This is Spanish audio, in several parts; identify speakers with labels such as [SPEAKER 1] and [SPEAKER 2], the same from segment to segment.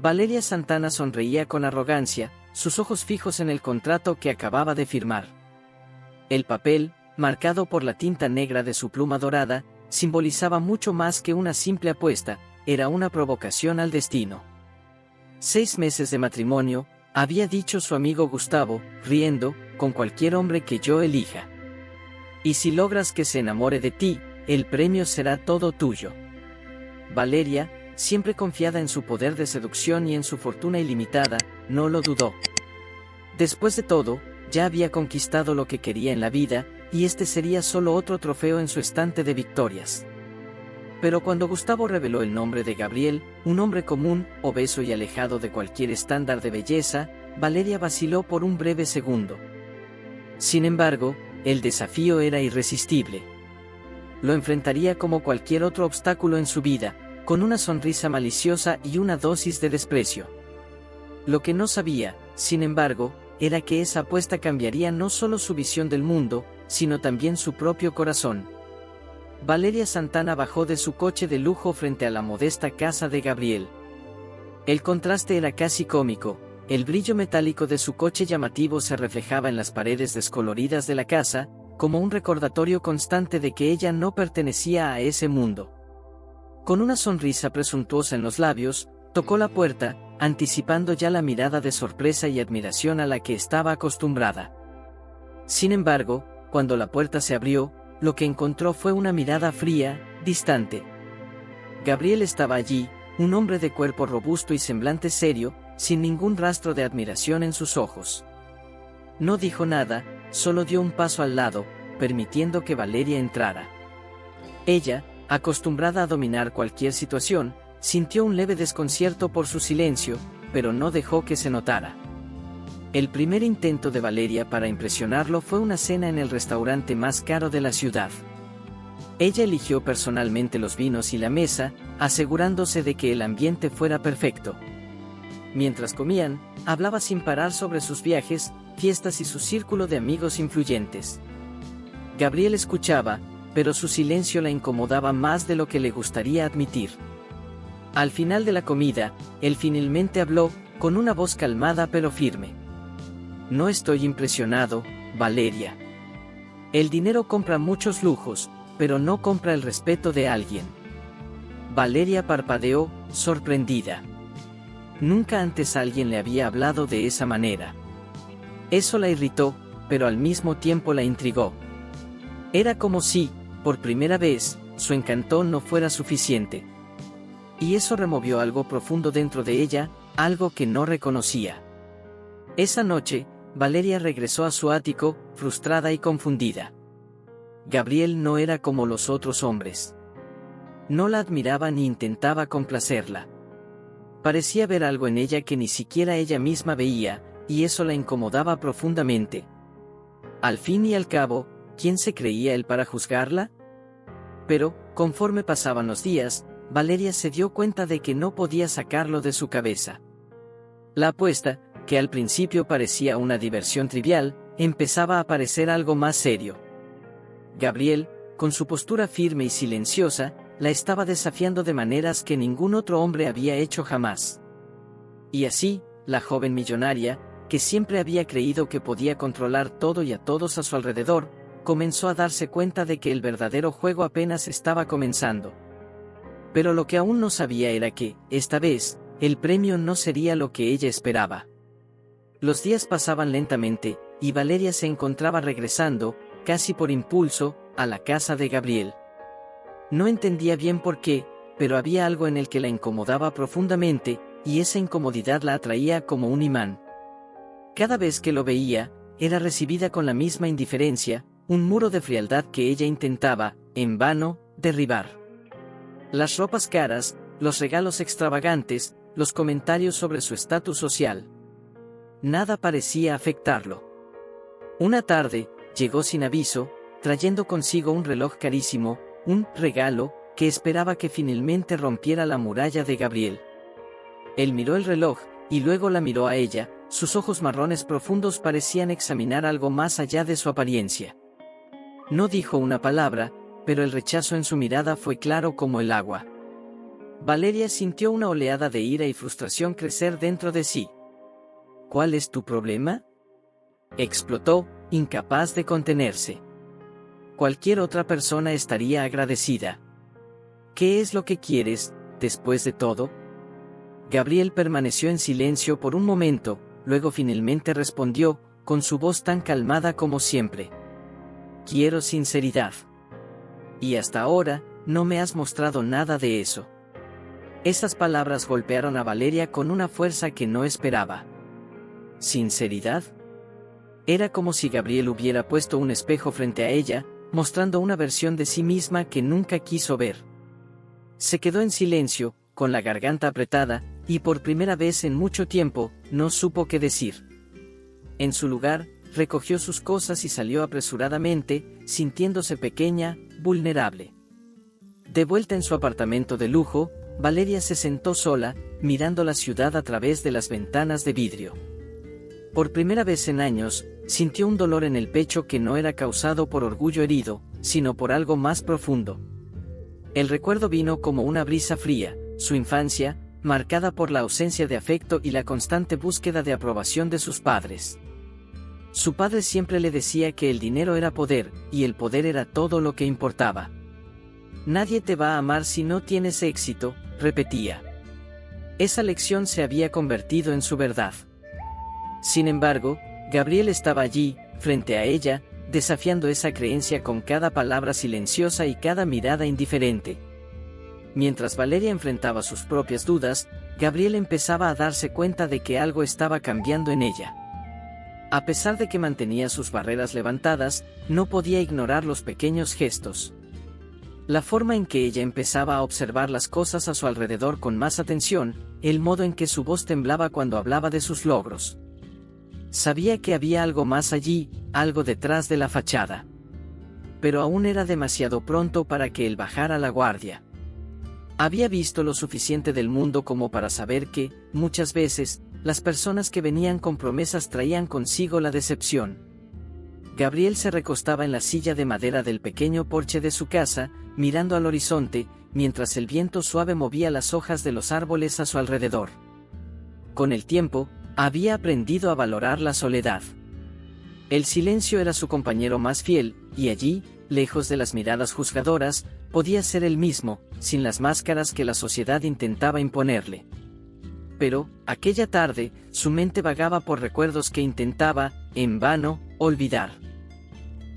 [SPEAKER 1] Valeria Santana sonreía con arrogancia, sus ojos fijos en el contrato que acababa de firmar. El papel, marcado por la tinta negra de su pluma dorada, simbolizaba mucho más que una simple apuesta, era una provocación al destino. 6 meses de matrimonio, había dicho su amigo Gustavo, riendo, con cualquier hombre que yo elija. Y si logras que se enamore de ti, el premio será todo tuyo. Valeria, siempre confiada en su poder de seducción y en su fortuna ilimitada, no lo dudó. Después de todo, ya había conquistado lo que quería en la vida, y este sería solo otro trofeo en su estante de victorias. Pero cuando Gustavo reveló el nombre de Gabriel, un hombre común, obeso y alejado de cualquier estándar de belleza, Valeria vaciló por un breve segundo. Sin embargo, el desafío era irresistible. Lo enfrentaría como cualquier otro obstáculo en su vida, con una sonrisa maliciosa y una dosis de desprecio. Lo que no sabía, sin embargo, era que esa apuesta cambiaría no solo su visión del mundo, sino también su propio corazón. Valeria Santana bajó de su coche de lujo frente a la modesta casa de Gabriel. El contraste era casi cómico, el brillo metálico de su coche llamativo se reflejaba en las paredes descoloridas de la casa, como un recordatorio constante de que ella no pertenecía a ese mundo. Con una sonrisa presuntuosa en los labios, tocó la puerta, anticipando ya la mirada de sorpresa y admiración a la que estaba acostumbrada. Sin embargo, cuando la puerta se abrió, lo que encontró fue una mirada fría, distante. Gabriel estaba allí, un hombre de cuerpo robusto y semblante serio, sin ningún rastro de admiración en sus ojos. No dijo nada, solo dio un paso al lado, permitiendo que Valeria entrara. Ella, acostumbrada a dominar cualquier situación, sintió un leve desconcierto por su silencio, pero no dejó que se notara. El primer intento de Valeria para impresionarlo fue una cena en el restaurante más caro de la ciudad. Ella eligió personalmente los vinos y la mesa, asegurándose de que el ambiente fuera perfecto. Mientras comían, hablaba sin parar sobre sus viajes, fiestas y su círculo de amigos influyentes. Gabriel escuchaba, pero su silencio la incomodaba más de lo que le gustaría admitir. Al final de la comida, él finalmente habló, con una voz calmada pero firme. No estoy impresionado, Valeria. El dinero compra muchos lujos, pero no compra el respeto de alguien. Valeria parpadeó, sorprendida. Nunca antes alguien le había hablado de esa manera. Eso la irritó, pero al mismo tiempo la intrigó. Era como si, por primera vez, su encanto no fuera suficiente. Y eso removió algo profundo dentro de ella, algo que no reconocía. Esa noche, Valeria regresó a su ático, frustrada y confundida. Gabriel no era como los otros hombres. No la admiraba ni intentaba complacerla. Parecía ver algo en ella que ni siquiera ella misma veía, y eso la incomodaba profundamente. Al fin y al cabo, ¿quién se creía él para juzgarla? Pero, conforme pasaban los días, Valeria se dio cuenta de que no podía sacarlo de su cabeza. La apuesta, que al principio parecía una diversión trivial, empezaba a parecer algo más serio. Gabriel, con su postura firme y silenciosa, la estaba desafiando de maneras que ningún otro hombre había hecho jamás. Y así, la joven millonaria, que siempre había creído que podía controlar todo y a todos a su alrededor, comenzó a darse cuenta de que el verdadero juego apenas estaba comenzando. Pero lo que aún no sabía era que, esta vez, el premio no sería lo que ella esperaba. Los días pasaban lentamente, y Valeria se encontraba regresando, casi por impulso, a la casa de Gabriel. No entendía bien por qué, pero había algo en el que la incomodaba profundamente, y esa incomodidad la atraía como un imán. Cada vez que lo veía, era recibida con la misma indiferencia, un muro de frialdad que ella intentaba, en vano, derribar. Las ropas caras, los regalos extravagantes, los comentarios sobre su estatus social. Nada parecía afectarlo. Una tarde, llegó sin aviso, trayendo consigo un reloj carísimo, un regalo, que esperaba que finalmente rompiera la muralla de Gabriel. Él miró el reloj, y luego la miró a ella, sus ojos marrones profundos parecían examinar algo más allá de su apariencia. No dijo una palabra, pero el rechazo en su mirada fue claro como el agua. Valeria sintió una oleada de ira y frustración crecer dentro de sí. ¿Cuál es tu problema?, explotó, incapaz de contenerse. Cualquier otra persona estaría agradecida. ¿Qué es lo que quieres, después de todo? Gabriel permaneció en silencio por un momento, luego finalmente respondió, con su voz tan calmada como siempre. Quiero sinceridad. Y hasta ahora, no me has mostrado nada de eso. Esas palabras golpearon a Valeria con una fuerza que no esperaba. ¿Sinceridad? Era como si Gabriel hubiera puesto un espejo frente a ella, mostrando una versión de sí misma que nunca quiso ver. Se quedó en silencio, con la garganta apretada, y por primera vez en mucho tiempo, no supo qué decir. En su lugar, recogió sus cosas y salió apresuradamente, sintiéndose pequeña, vulnerable. De vuelta en su apartamento de lujo, Valeria se sentó sola, mirando la ciudad a través de las ventanas de vidrio. Por primera vez en años, sintió un dolor en el pecho que no era causado por orgullo herido, sino por algo más profundo. El recuerdo vino como una brisa fría, su infancia, marcada por la ausencia de afecto y la constante búsqueda de aprobación de sus padres. Su padre siempre le decía que el dinero era poder, y el poder era todo lo que importaba. Nadie te va a amar si no tienes éxito, repetía. Esa lección se había convertido en su verdad. Sin embargo, Gabriel estaba allí, frente a ella, desafiando esa creencia con cada palabra silenciosa y cada mirada indiferente. Mientras Valeria enfrentaba sus propias dudas, Gabriel empezaba a darse cuenta de que algo estaba cambiando en ella. A pesar de que mantenía sus barreras levantadas, no podía ignorar los pequeños gestos. La forma en que ella empezaba a observar las cosas a su alrededor con más atención, el modo en que su voz temblaba cuando hablaba de sus logros. Sabía que había algo más allí, algo detrás de la fachada. Pero aún era demasiado pronto para que él bajara la guardia. Había visto lo suficiente del mundo como para saber que, muchas veces, las personas que venían con promesas traían consigo la decepción. Gabriel se recostaba en la silla de madera del pequeño porche de su casa, mirando al horizonte, mientras el viento suave movía las hojas de los árboles a su alrededor. Con el tiempo, había aprendido a valorar la soledad. El silencio era su compañero más fiel, y allí, lejos de las miradas juzgadoras, podía ser él mismo, sin las máscaras que la sociedad intentaba imponerle. Pero, aquella tarde, su mente vagaba por recuerdos que intentaba, en vano, olvidar.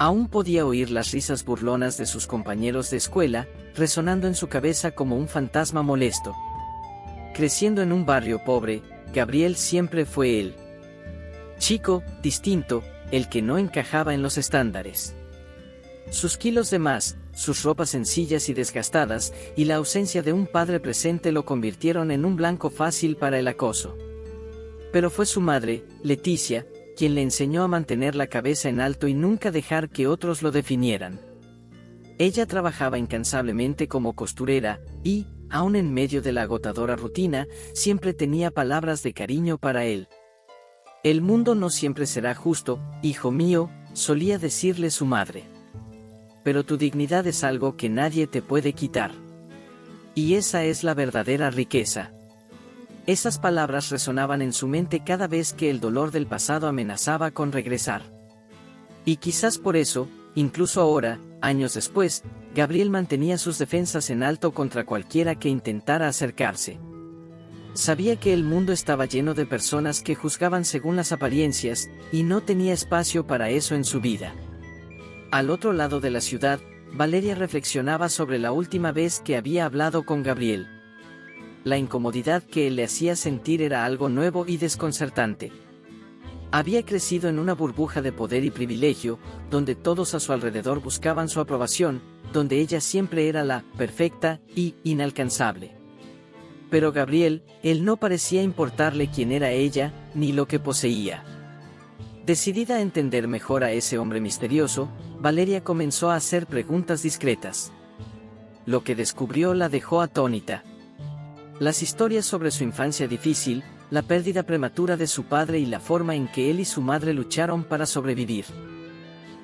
[SPEAKER 1] Aún podía oír las risas burlonas de sus compañeros de escuela, resonando en su cabeza como un fantasma molesto. Creciendo en un barrio pobre, Gabriel siempre fue el chico, distinto, el que no encajaba en los estándares. Sus kilos de más, sus ropas sencillas y desgastadas, y la ausencia de un padre presente lo convirtieron en un blanco fácil para el acoso. Pero fue su madre, Leticia, quien le enseñó a mantener la cabeza en alto y nunca dejar que otros lo definieran. Ella trabajaba incansablemente como costurera, y, aun en medio de la agotadora rutina, siempre tenía palabras de cariño para él. El mundo no siempre será justo, hijo mío, solía decirle su madre. Pero tu dignidad es algo que nadie te puede quitar. Y esa es la verdadera riqueza. Esas palabras resonaban en su mente cada vez que el dolor del pasado amenazaba con regresar. Y quizás por eso, incluso ahora, años después, Gabriel mantenía sus defensas en alto contra cualquiera que intentara acercarse. Sabía que el mundo estaba lleno de personas que juzgaban según las apariencias, y no tenía espacio para eso en su vida. Al otro lado de la ciudad, Valeria reflexionaba sobre la última vez que había hablado con Gabriel. La incomodidad que él le hacía sentir era algo nuevo y desconcertante. Había crecido en una burbuja de poder y privilegio, donde todos a su alrededor buscaban su aprobación, donde ella siempre era la perfecta y inalcanzable. Pero Gabriel, él no parecía importarle quién era ella, ni lo que poseía. Decidida a entender mejor a ese hombre misterioso, Valeria comenzó a hacer preguntas discretas. Lo que descubrió la dejó atónita. Las historias sobre su infancia difícil, la pérdida prematura de su padre y la forma en que él y su madre lucharon para sobrevivir.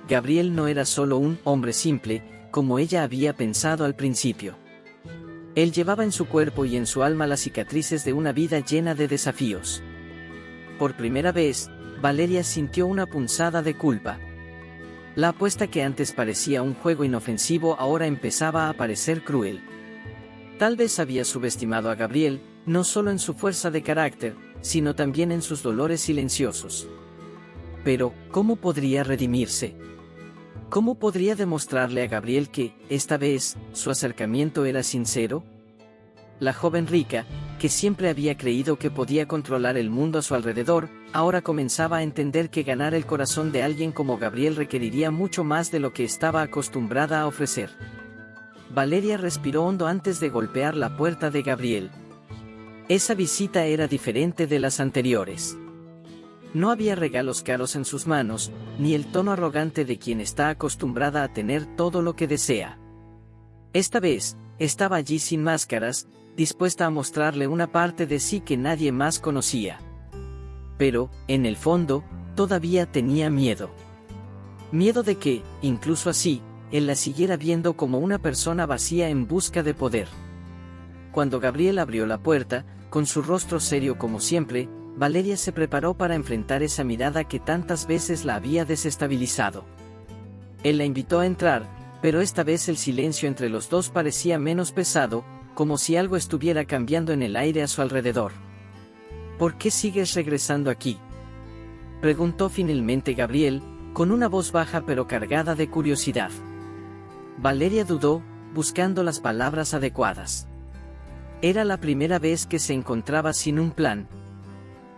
[SPEAKER 1] Gabriel no era solo un hombre simple, como ella había pensado al principio. Él llevaba en su cuerpo y en su alma las cicatrices de una vida llena de desafíos. Por primera vez, Valeria sintió una punzada de culpa. La apuesta que antes parecía un juego inofensivo ahora empezaba a parecer cruel. Tal vez había subestimado a Gabriel, no solo en su fuerza de carácter, sino también en sus dolores silenciosos. Pero, ¿cómo podría redimirse? ¿Cómo podría demostrarle a Gabriel que, esta vez, su acercamiento era sincero? La joven rica, que siempre había creído que podía controlar el mundo a su alrededor, ahora comenzaba a entender que ganar el corazón de alguien como Gabriel requeriría mucho más de lo que estaba acostumbrada a ofrecer. Valeria respiró hondo antes de golpear la puerta de Gabriel. Esa visita era diferente de las anteriores. No había regalos caros en sus manos, ni el tono arrogante de quien está acostumbrada a tener todo lo que desea. Esta vez, estaba allí sin máscaras, dispuesta a mostrarle una parte de sí que nadie más conocía. Pero, en el fondo, todavía tenía miedo. Miedo de que, incluso así, él la siguiera viendo como una persona vacía en busca de poder. Cuando Gabriel abrió la puerta, con su rostro serio como siempre, Valeria se preparó para enfrentar esa mirada que tantas veces la había desestabilizado. Él la invitó a entrar, pero esta vez el silencio entre los dos parecía menos pesado, como si algo estuviera cambiando en el aire a su alrededor. ¿Por qué sigues regresando aquí?, preguntó finalmente Gabriel, con una voz baja pero cargada de curiosidad. Valeria dudó, buscando las palabras adecuadas. Era la primera vez que se encontraba sin un plan.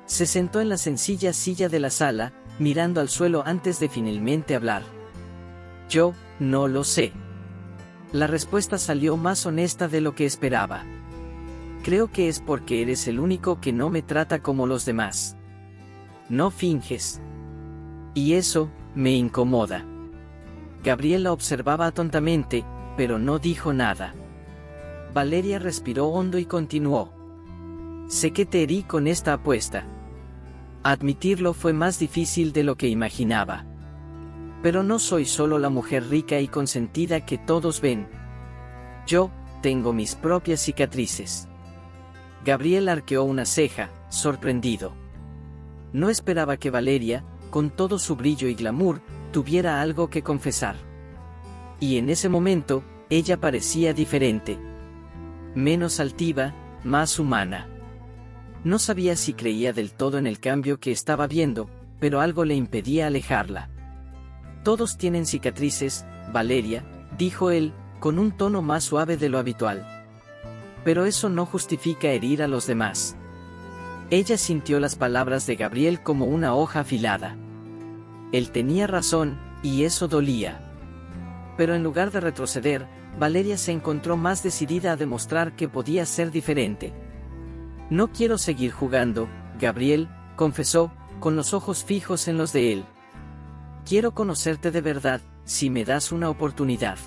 [SPEAKER 1] Se sentó en la sencilla silla de la sala, mirando al suelo antes de finalmente hablar. Yo, no lo sé. La respuesta salió más honesta de lo que esperaba. Creo que es porque eres el único que no me trata como los demás. No finges. Y eso, me incomoda. Gabriel la observaba atentamente, pero no dijo nada. Valeria respiró hondo y continuó. Sé que te herí con esta apuesta. Admitirlo fue más difícil de lo que imaginaba. Pero no soy solo la mujer rica y consentida que todos ven. Yo, tengo mis propias cicatrices. Gabriel arqueó una ceja, sorprendido. No esperaba que Valeria, con todo su brillo y glamour, tuviera algo que confesar. Y en ese momento, ella parecía diferente. Menos altiva, más humana. No sabía si creía del todo en el cambio que estaba viendo, pero algo le impedía alejarla. Todos tienen cicatrices, Valeria, dijo él, con un tono más suave de lo habitual. Pero eso no justifica herir a los demás. Ella sintió las palabras de Gabriel como una hoja afilada. Él tenía razón, y eso dolía. Pero en lugar de retroceder, Valeria se encontró más decidida a demostrar que podía ser diferente. No quiero seguir jugando, Gabriel, confesó, con los ojos fijos en los de él. Quiero conocerte de verdad, si me das una oportunidad.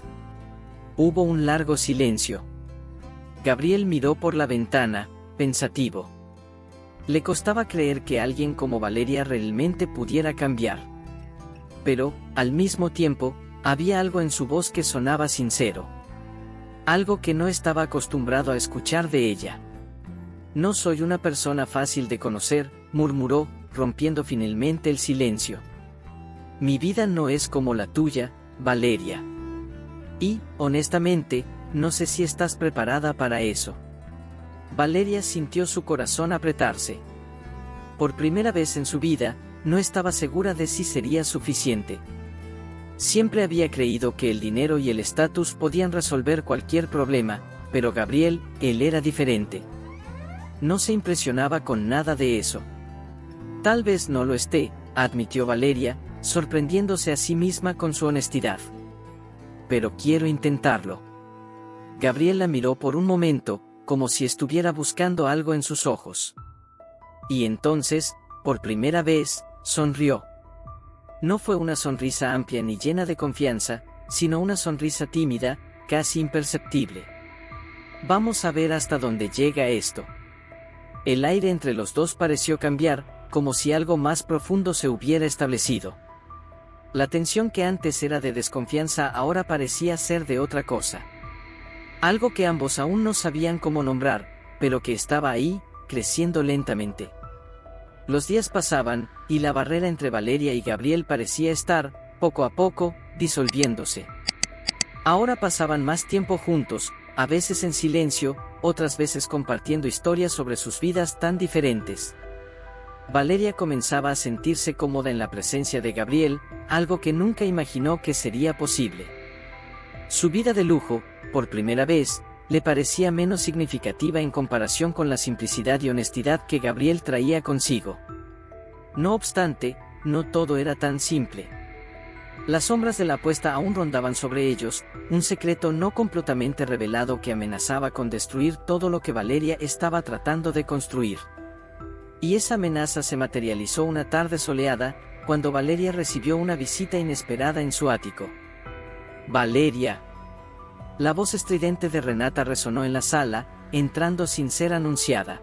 [SPEAKER 1] Hubo un largo silencio. Gabriel miró por la ventana, pensativo. Le costaba creer que alguien como Valeria realmente pudiera cambiar. Pero, al mismo tiempo, había algo en su voz que sonaba sincero. Algo que no estaba acostumbrado a escuchar de ella. No soy una persona fácil de conocer, murmuró, rompiendo finalmente el silencio. Mi vida no es como la tuya, Valeria. Y, honestamente, no sé si estás preparada para eso. Valeria sintió su corazón apretarse. Por primera vez en su vida, no estaba segura de si sería suficiente. Siempre había creído que el dinero y el estatus podían resolver cualquier problema, pero Gabriel, él era diferente. No se impresionaba con nada de eso. Tal vez no lo esté, admitió Valeria, sorprendiéndose a sí misma con su honestidad. Pero quiero intentarlo. Gabriel la miró por un momento, como si estuviera buscando algo en sus ojos. Y entonces, por primera vez, sonrió. No fue una sonrisa amplia ni llena de confianza, sino una sonrisa tímida, casi imperceptible. Vamos a ver hasta dónde llega esto. El aire entre los dos pareció cambiar, como si algo más profundo se hubiera establecido. La tensión que antes era de desconfianza ahora parecía ser de otra cosa. Algo que ambos aún no sabían cómo nombrar, pero que estaba ahí, creciendo lentamente. Los días pasaban, y la barrera entre Valeria y Gabriel parecía estar, poco a poco, disolviéndose. Ahora pasaban más tiempo juntos, a veces en silencio, otras veces compartiendo historias sobre sus vidas tan diferentes. Valeria comenzaba a sentirse cómoda en la presencia de Gabriel, algo que nunca imaginó que sería posible. Su vida de lujo, por primera vez, le parecía menos significativa en comparación con la simplicidad y honestidad que Gabriel traía consigo. No obstante, no todo era tan simple. Las sombras de la apuesta aún rondaban sobre ellos, un secreto no completamente revelado que amenazaba con destruir todo lo que Valeria estaba tratando de construir. Y esa amenaza se materializó una tarde soleada, cuando Valeria recibió una visita inesperada en su ático. «Valeria». La voz estridente de Renata resonó en la sala, entrando sin ser anunciada.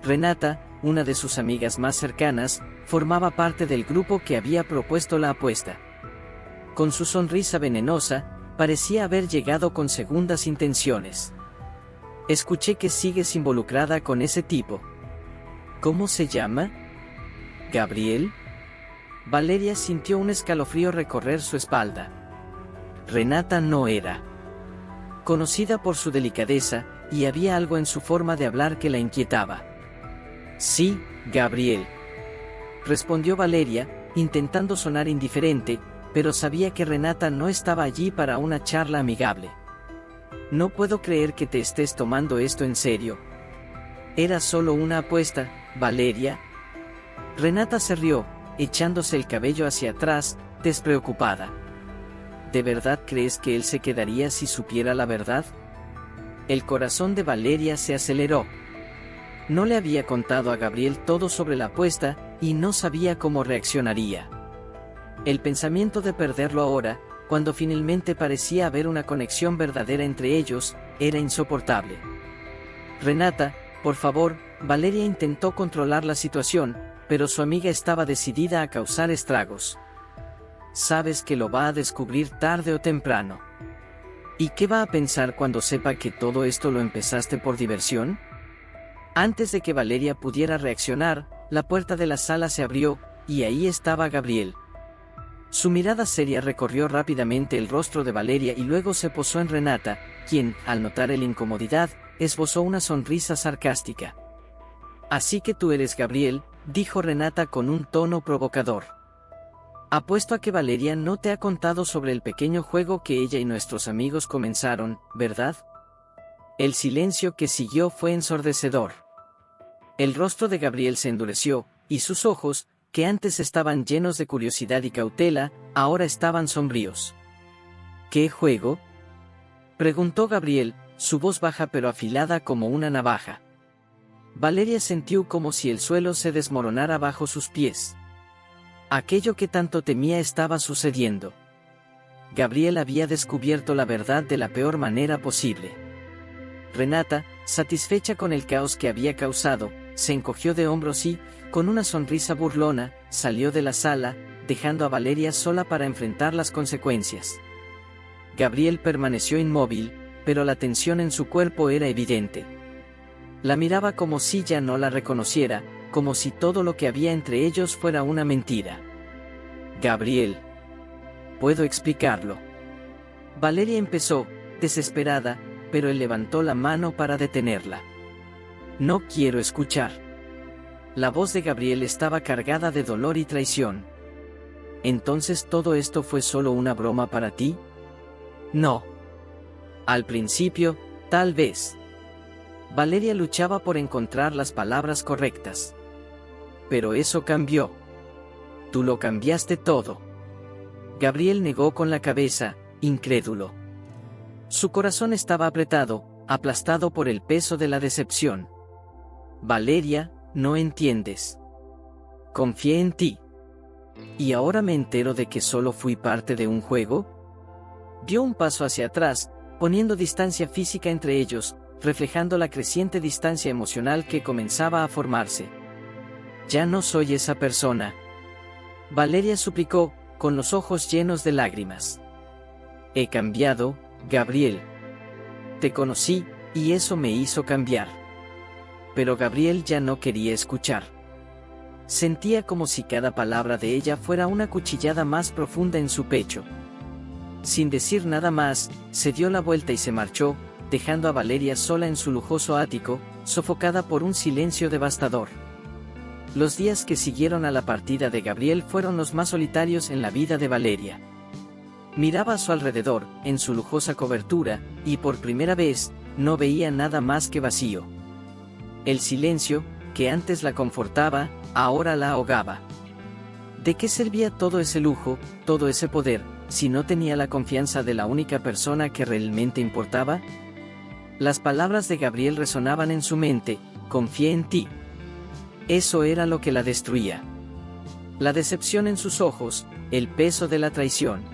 [SPEAKER 1] Renata, una de sus amigas más cercanas, formaba parte del grupo que había propuesto la apuesta. Con su sonrisa venenosa, parecía haber llegado con segundas intenciones. «Escuché que sigues involucrada con ese tipo. ¿Cómo se llama? ¿Gabriel?». Valeria sintió un escalofrío recorrer su espalda. Renata no era conocida por su delicadeza, y había algo en su forma de hablar que la inquietaba. «Sí, Gabriel», respondió Valeria, intentando sonar indiferente, pero sabía que Renata no estaba allí para una charla amigable. «No puedo creer que te estés tomando esto en serio. Era solo una apuesta, Valeria». Renata se rió, echándose el cabello hacia atrás, despreocupada. «¿De verdad crees que él se quedaría si supiera la verdad?». El corazón de Valeria se aceleró. No le había contado a Gabriel todo sobre la apuesta, y no sabía cómo reaccionaría. El pensamiento de perderlo ahora, cuando finalmente parecía haber una conexión verdadera entre ellos, era insoportable. «Renata, por favor», Valeria intentó controlar la situación, pero su amiga estaba decidida a causar estragos. «Sabes que lo va a descubrir tarde o temprano. ¿Y qué va a pensar cuando sepa que todo esto lo empezaste por diversión?». Antes de que Valeria pudiera reaccionar, la puerta de la sala se abrió, y ahí estaba Gabriel. Su mirada seria recorrió rápidamente el rostro de Valeria y luego se posó en Renata, quien, al notar la incomodidad, esbozó una sonrisa sarcástica. «Así que tú eres Gabriel», dijo Renata con un tono provocador. «Apuesto a que Valeria no te ha contado sobre el pequeño juego que ella y nuestros amigos comenzaron, ¿verdad?». El silencio que siguió fue ensordecedor. El rostro de Gabriel se endureció, y sus ojos, que antes estaban llenos de curiosidad y cautela, ahora estaban sombríos. «¿Qué juego?», preguntó Gabriel, su voz baja pero afilada como una navaja. Valeria sintió como si el suelo se desmoronara bajo sus pies. Aquello que tanto temía estaba sucediendo. Gabriel había descubierto la verdad de la peor manera posible. Renata, satisfecha con el caos que había causado, se encogió de hombros y, con una sonrisa burlona, salió de la sala, dejando a Valeria sola para enfrentar las consecuencias. Gabriel permaneció inmóvil, pero la tensión en su cuerpo era evidente. La miraba como si ya no la reconociera, como si todo lo que había entre ellos fuera una mentira. «Gabriel. Puedo explicarlo». Valeria empezó, desesperada, pero él levantó la mano para detenerla. «No quiero escuchar». La voz de Gabriel estaba cargada de dolor y traición. «¿Entonces todo esto fue solo una broma para ti?». «No. Al principio, tal vez». Valeria luchaba por encontrar las palabras correctas. «Pero eso cambió. Tú lo cambiaste todo». Gabriel negó con la cabeza, incrédulo. Su corazón estaba apretado, aplastado por el peso de la decepción. «Valeria, no entiendes. Confié en ti. ¿Y ahora me entero de que solo fui parte de un juego?». Dio un paso hacia atrás, poniendo distancia física entre ellos, reflejando la creciente distancia emocional que comenzaba a formarse. «Ya no soy esa persona». Valeria suplicó, con los ojos llenos de lágrimas. «He cambiado, Gabriel. Te conocí, y eso me hizo cambiar. Pero Gabriel ya no quería escuchar. Sentía como si cada palabra de ella fuera una cuchillada más profunda en su pecho. Sin decir nada más, se dio la vuelta y se marchó, dejando a Valeria sola en su lujoso ático, sofocada por un silencio devastador. Los días que siguieron a la partida de Gabriel fueron los más solitarios en la vida de Valeria. Miraba a su alrededor, en su lujosa cobertura, y por primera vez, no veía nada más que vacío. El silencio, que antes la confortaba, ahora la ahogaba. ¿De qué servía todo ese lujo, todo ese poder, si no tenía la confianza de la única persona que realmente importaba? Las palabras de Gabriel resonaban en su mente: confié en ti. Eso era lo que la destruía. La decepción en sus ojos, el peso de la traición.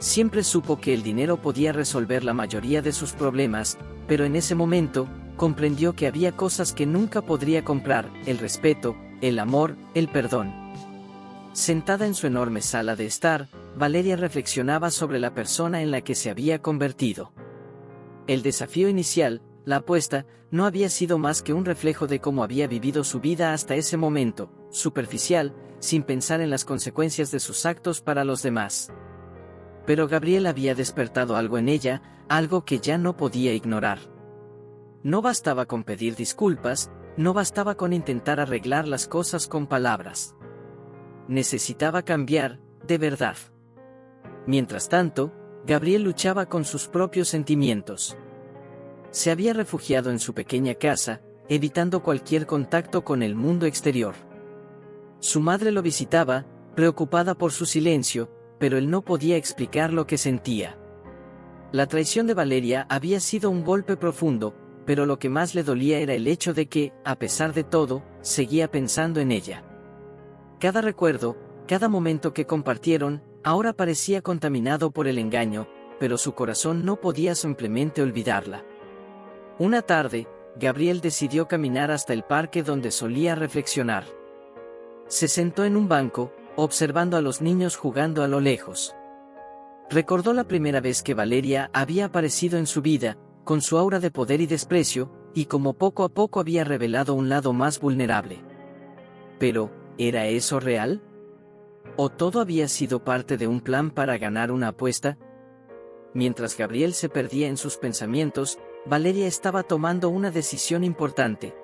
[SPEAKER 1] Siempre supo que el dinero podía resolver la mayoría de sus problemas, pero en ese momento, comprendió que había cosas que nunca podría comprar: el respeto, el amor, el perdón. Sentada en su enorme sala de estar, Valeria reflexionaba sobre la persona en la que se había convertido. El desafío inicial, la apuesta, no había sido más que un reflejo de cómo había vivido su vida hasta ese momento, superficial, sin pensar en las consecuencias de sus actos para los demás. Pero Gabriel había despertado algo en ella, algo que ya no podía ignorar. No bastaba con pedir disculpas, no bastaba con intentar arreglar las cosas con palabras. Necesitaba cambiar, de verdad. Mientras tanto, Gabriel luchaba con sus propios sentimientos. Se había refugiado en su pequeña casa, evitando cualquier contacto con el mundo exterior. Su madre lo visitaba, preocupada por su silencio, pero él no podía explicar lo que sentía. La traición de Valeria había sido un golpe profundo, pero lo que más le dolía era el hecho de que, a pesar de todo, seguía pensando en ella. Cada recuerdo, cada momento que compartieron, ahora parecía contaminado por el engaño, pero su corazón no podía simplemente olvidarla. Una tarde, Gabriel decidió caminar hasta el parque donde solía reflexionar. Se sentó en un banco, observando a los niños jugando a lo lejos. Recordó la primera vez que Valeria había aparecido en su vida, con su aura de poder y desprecio, y como poco a poco había revelado un lado más vulnerable. Pero, ¿era eso real? ¿O todo había sido parte de un plan para ganar una apuesta? Mientras Gabriel se perdía en sus pensamientos, Valeria estaba tomando una decisión importante.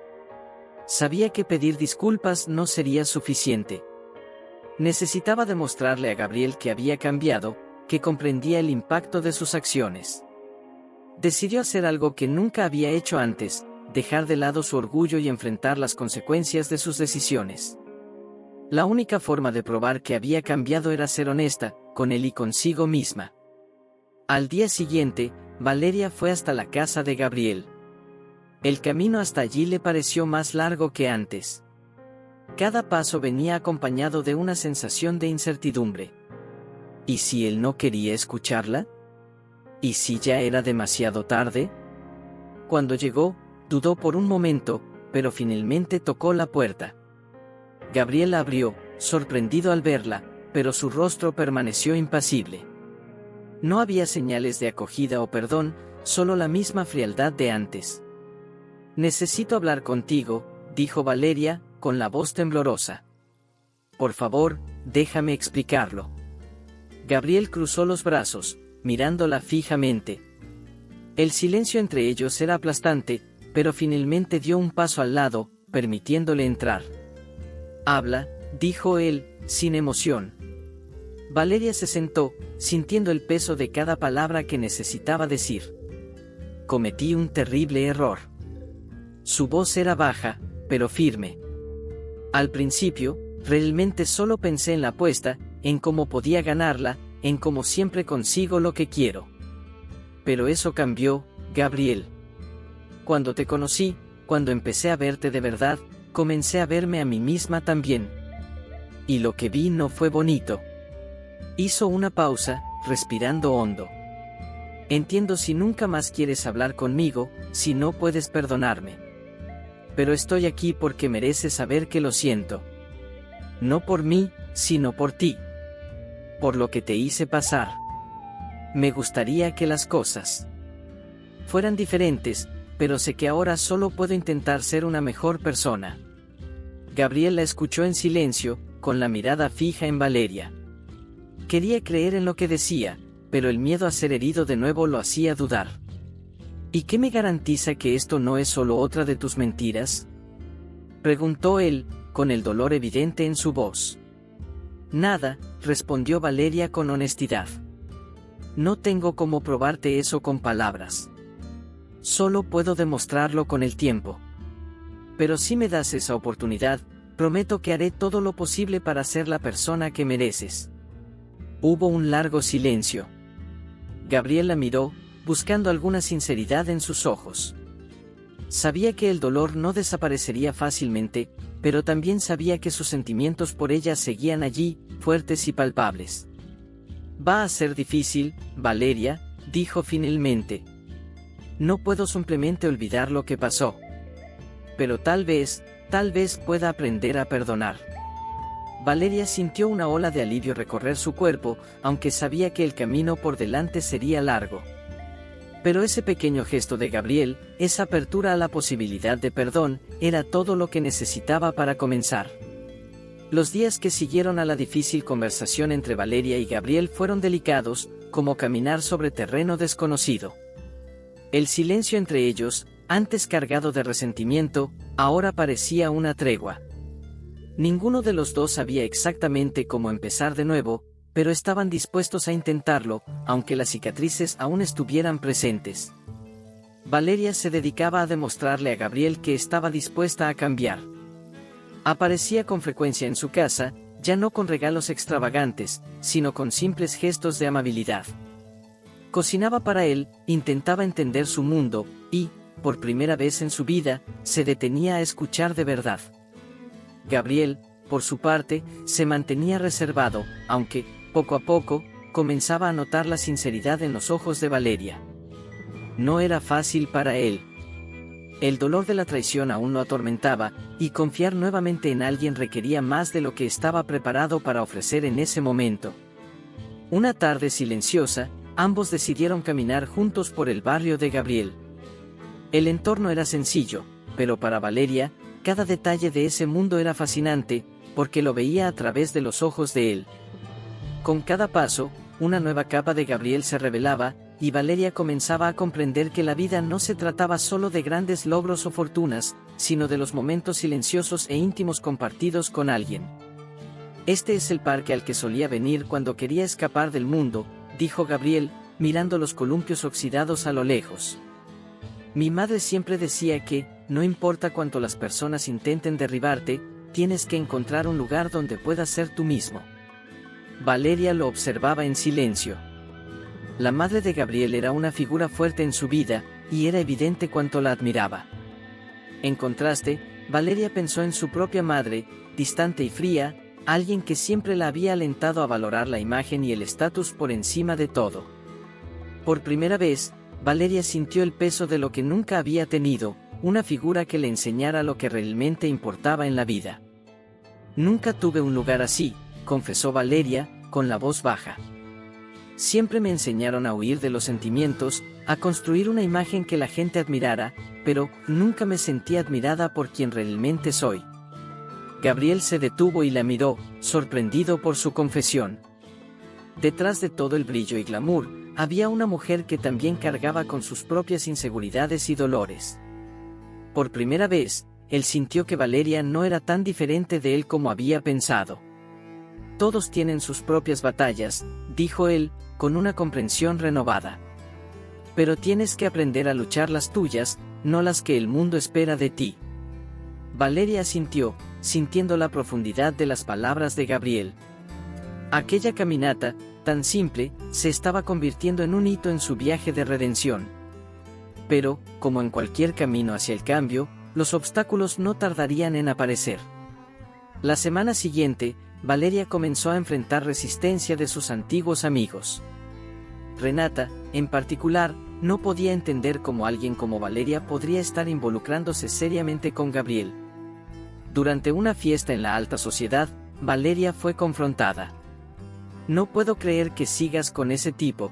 [SPEAKER 1] Sabía que pedir disculpas no sería suficiente. Necesitaba demostrarle a Gabriel que había cambiado, que comprendía el impacto de sus acciones. Decidió hacer algo que nunca había hecho antes: dejar de lado su orgullo y enfrentar las consecuencias de sus decisiones. La única forma de probar que había cambiado era ser honesta, con él y consigo misma. Al día siguiente, Valeria fue hasta la casa de Gabriel. El camino hasta allí le pareció más largo que antes. Cada paso venía acompañado de una sensación de incertidumbre. ¿Y si él no quería escucharla? ¿Y si ya era demasiado tarde? Cuando llegó, dudó por un momento, pero finalmente tocó la puerta. Gabriel abrió, sorprendido al verla, pero su rostro permaneció impasible. No había señales de acogida o perdón, solo la misma frialdad de antes. «Necesito hablar contigo», dijo Valeria, con la voz temblorosa. «Por favor, déjame explicarlo». Gabriel cruzó los brazos, mirándola fijamente. El silencio entre ellos era aplastante, pero finalmente dio un paso al lado, permitiéndole entrar. «Habla», dijo él, sin emoción. Valeria se sentó, sintiendo el peso de cada palabra que necesitaba decir. «Cometí un terrible error». Su voz era baja, pero firme. Al principio, realmente solo pensé en la apuesta, en cómo podía ganarla, en cómo siempre consigo lo que quiero. Pero eso cambió, Gabriel. Cuando te conocí, cuando empecé a verte de verdad, comencé a verme a mí misma también. Y lo que vi no fue bonito. Hizo una pausa, respirando hondo. Entiendo si nunca más quieres hablar conmigo, si no puedes perdonarme. Pero estoy aquí porque mereces saber que lo siento. No por mí, sino por ti. Por lo que te hice pasar. Me gustaría que las cosas fueran diferentes, pero sé que ahora solo puedo intentar ser una mejor persona. Gabriel la escuchó en silencio, con la mirada fija en Valeria. Quería creer en lo que decía, pero el miedo a ser herido de nuevo lo hacía dudar. ¿Y qué me garantiza que esto no es solo otra de tus mentiras?, preguntó él, con el dolor evidente en su voz. Nada, respondió Valeria con honestidad. No tengo cómo probarte eso con palabras. Solo puedo demostrarlo con el tiempo. Pero si me das esa oportunidad, prometo que haré todo lo posible para ser la persona que mereces. Hubo un largo silencio. Gabriel la miró, buscando alguna sinceridad en sus ojos. Sabía que el dolor no desaparecería fácilmente, pero también sabía que sus sentimientos por ella seguían allí, fuertes y palpables. Va a ser difícil, Valeria, dijo finalmente. No puedo simplemente olvidar lo que pasó. Pero tal vez pueda aprender a perdonar. Valeria sintió una ola de alivio recorrer su cuerpo, aunque sabía que el camino por delante sería largo. Pero ese pequeño gesto de Gabriel, esa apertura a la posibilidad de perdón, era todo lo que necesitaba para comenzar. Los días que siguieron a la difícil conversación entre Valeria y Gabriel fueron delicados, como caminar sobre terreno desconocido. El silencio entre ellos, antes cargado de resentimiento, ahora parecía una tregua. Ninguno de los dos sabía exactamente cómo empezar de nuevo, pero estaban dispuestos a intentarlo, aunque las cicatrices aún estuvieran presentes. Valeria se dedicaba a demostrarle a Gabriel que estaba dispuesta a cambiar. Aparecía con frecuencia en su casa, ya no con regalos extravagantes, sino con simples gestos de amabilidad. Cocinaba para él, intentaba entender su mundo, y, por primera vez en su vida, se detenía a escuchar de verdad. Gabriel, por su parte, se mantenía reservado, aunque, poco a poco, comenzaba a notar la sinceridad en los ojos de Valeria. No era fácil para él. El dolor de la traición aún lo atormentaba, y confiar nuevamente en alguien requería más de lo que estaba preparado para ofrecer en ese momento. Una tarde silenciosa, ambos decidieron caminar juntos por el barrio de Gabriel. El entorno era sencillo, pero para Valeria, cada detalle de ese mundo era fascinante, porque lo veía a través de los ojos de él. Con cada paso, una nueva capa de Gabriel se revelaba, y Valeria comenzaba a comprender que la vida no se trataba solo de grandes logros o fortunas, sino de los momentos silenciosos e íntimos compartidos con alguien. Este es el parque al que solía venir cuando quería escapar del mundo, dijo Gabriel, mirando los columpios oxidados a lo lejos. Mi madre siempre decía que, no importa cuánto las personas intenten derribarte, tienes que encontrar un lugar donde puedas ser tú mismo. Valeria lo observaba en silencio. La madre de Gabriel era una figura fuerte en su vida, y era evidente cuánto la admiraba. En contraste, Valeria pensó en su propia madre, distante y fría, alguien que siempre la había alentado a valorar la imagen y el estatus por encima de todo. Por primera vez, Valeria sintió el peso de lo que nunca había tenido, una figura que le enseñara lo que realmente importaba en la vida. Nunca tuve un lugar así, confesó Valeria, con la voz baja. Siempre me enseñaron a huir de los sentimientos, a construir una imagen que la gente admirara, pero nunca me sentí admirada por quien realmente soy. Gabriel se detuvo y la miró, sorprendido por su confesión. Detrás de todo el brillo y glamour, había una mujer que también cargaba con sus propias inseguridades y dolores. Por primera vez, él sintió que Valeria no era tan diferente de él como había pensado. Todos tienen sus propias batallas, dijo él, con una comprensión renovada. Pero tienes que aprender a luchar las tuyas, no las que el mundo espera de ti. Valeria asintió, sintiendo la profundidad de las palabras de Gabriel. Aquella caminata, tan simple, se estaba convirtiendo en un hito en su viaje de redención. Pero, como en cualquier camino hacia el cambio, los obstáculos no tardarían en aparecer. La semana siguiente, Valeria comenzó a enfrentar resistencia de sus antiguos amigos. Renata, en particular, no podía entender cómo alguien como Valeria podría estar involucrándose seriamente con Gabriel. Durante una fiesta en la alta sociedad, Valeria fue confrontada. «No puedo creer que sigas con ese tipo»,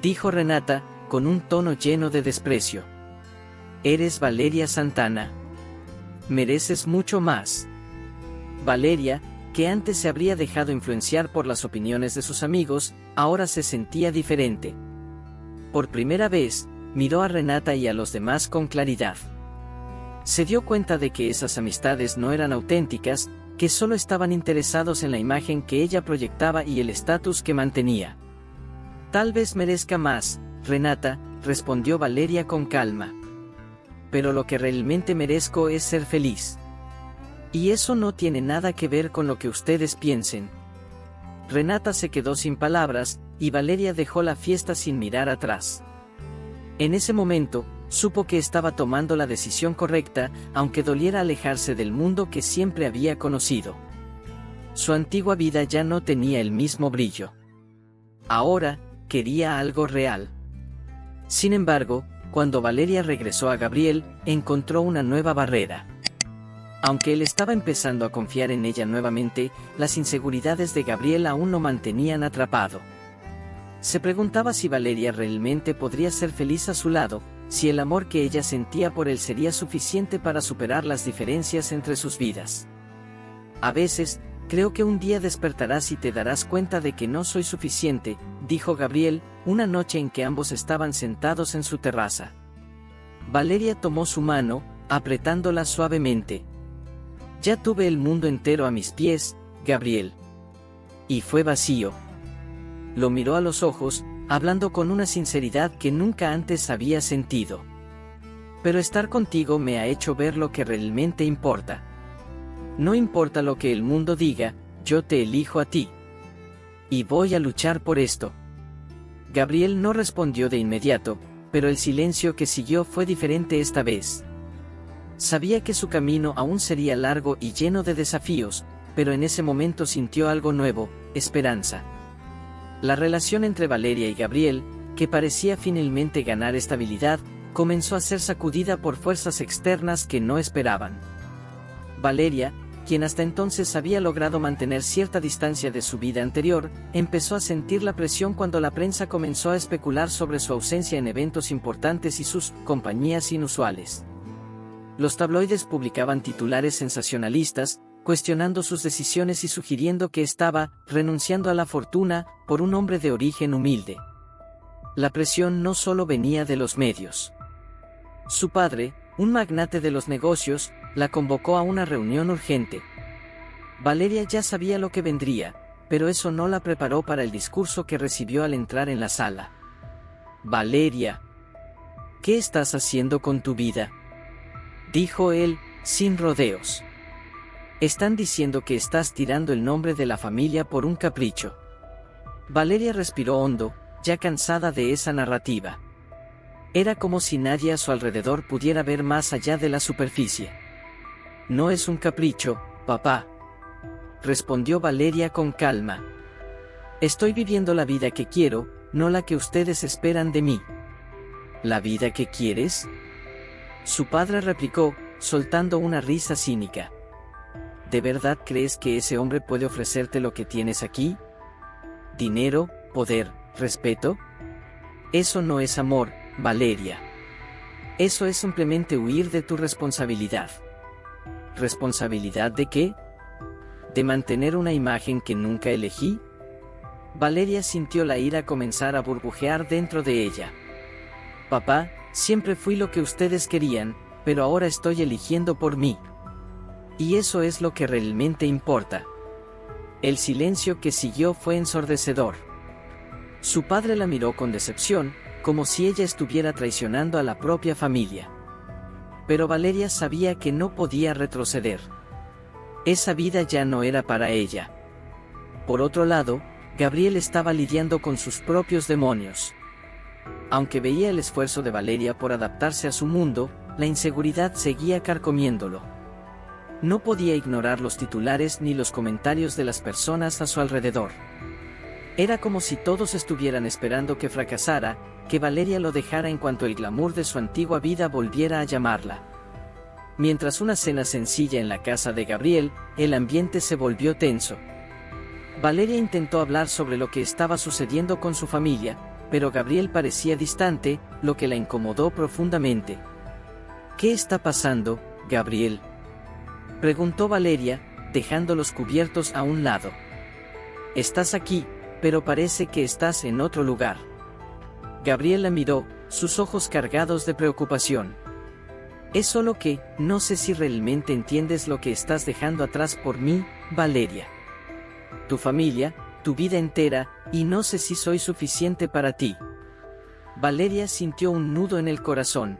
[SPEAKER 1] dijo Renata, con un tono lleno de desprecio. Eres Valeria Santana. Mereces mucho más. Valeria, que antes se habría dejado influenciar por las opiniones de sus amigos, ahora se sentía diferente. Por primera vez, miró a Renata y a los demás con claridad. Se dio cuenta de que esas amistades no eran auténticas, que solo estaban interesados en la imagen que ella proyectaba y el estatus que mantenía. Tal vez merezca más, Renata, respondió Valeria con calma. Pero lo que realmente merezco es ser feliz. Y eso no tiene nada que ver con lo que ustedes piensen. Renata se quedó sin palabras, y Valeria dejó la fiesta sin mirar atrás. En ese momento, supo que estaba tomando la decisión correcta, aunque doliera alejarse del mundo que siempre había conocido. Su antigua vida ya no tenía el mismo brillo. Ahora, quería algo real. Sin embargo, cuando Valeria regresó a Gabriel, encontró una nueva barrera. Aunque él estaba empezando a confiar en ella nuevamente, las inseguridades de Gabriel aún lo mantenían atrapado. Se preguntaba si Valeria realmente podría ser feliz a su lado, si el amor que ella sentía por él sería suficiente para superar las diferencias entre sus vidas. A veces, creo que un día despertarás y te darás cuenta de que no soy suficiente, dijo Gabriel, una noche en que ambos estaban sentados en su terraza. Valeria tomó su mano, apretándola suavemente. Ya tuve el mundo entero a mis pies, Gabriel. Y fue vacío. Lo miró a los ojos, hablando con una sinceridad que nunca antes había sentido. Pero estar contigo me ha hecho ver lo que realmente importa. No importa lo que el mundo diga, yo te elijo a ti. Y voy a luchar por esto. Gabriel no respondió de inmediato, pero el silencio que siguió fue diferente esta vez. Sabía que su camino aún sería largo y lleno de desafíos, pero en ese momento sintió algo nuevo, esperanza. La relación entre Valeria y Gabriel, que parecía finalmente ganar estabilidad, comenzó a ser sacudida por fuerzas externas que no esperaban. Valeria, quien hasta entonces había logrado mantener cierta distancia de su vida anterior, empezó a sentir la presión cuando la prensa comenzó a especular sobre su ausencia en eventos importantes y sus compañías inusuales. Los tabloides publicaban titulares sensacionalistas, cuestionando sus decisiones y sugiriendo que estaba renunciando a la fortuna por un hombre de origen humilde. La presión no solo venía de los medios. Su padre, un magnate de los negocios, la convocó a una reunión urgente. Valeria ya sabía lo que vendría, pero eso no la preparó para el discurso que recibió al entrar en la sala. «Valeria, ¿qué estás haciendo con tu vida?», dijo él, sin rodeos. «Están diciendo que estás tirando el nombre de la familia por un capricho». Valeria respiró hondo, ya cansada de esa narrativa. Era como si nadie a su alrededor pudiera ver más allá de la superficie. «No es un capricho, papá», respondió Valeria con calma. «Estoy viviendo la vida que quiero, no la que ustedes esperan de mí». «¿La vida que quieres?», su padre replicó, soltando una risa cínica. ¿De verdad crees que ese hombre puede ofrecerte lo que tienes aquí? ¿Dinero, poder, respeto? Eso no es amor, Valeria. Eso es simplemente huir de tu responsabilidad. ¿Responsabilidad de qué? ¿De mantener una imagen que nunca elegí? Valeria sintió la ira comenzar a burbujear dentro de ella. Papá, siempre fui lo que ustedes querían, pero ahora estoy eligiendo por mí. Y eso es lo que realmente importa. El silencio que siguió fue ensordecedor. Su padre la miró con decepción, como si ella estuviera traicionando a la propia familia. Pero Valeria sabía que no podía retroceder. Esa vida ya no era para ella. Por otro lado, Gabriel estaba lidiando con sus propios demonios. Aunque veía el esfuerzo de Valeria por adaptarse a su mundo, la inseguridad seguía carcomiéndolo. No podía ignorar los titulares ni los comentarios de las personas a su alrededor. Era como si todos estuvieran esperando que fracasara, que Valeria lo dejara en cuanto el glamour de su antigua vida volviera a llamarla. Mientras una cena sencilla en la casa de Gabriel, el ambiente se volvió tenso. Valeria intentó hablar sobre lo que estaba sucediendo con su familia, pero Gabriel parecía distante, lo que la incomodó profundamente. ¿Qué está pasando, Gabriel?, preguntó Valeria, dejando los cubiertos a un lado. Estás aquí, pero parece que estás en otro lugar. Gabriel la miró, sus ojos cargados de preocupación. Es solo que, no sé si realmente entiendes lo que estás dejando atrás por mí, Valeria. Tu familia, tu vida entera, y no sé si soy suficiente para ti. Valeria sintió un nudo en el corazón.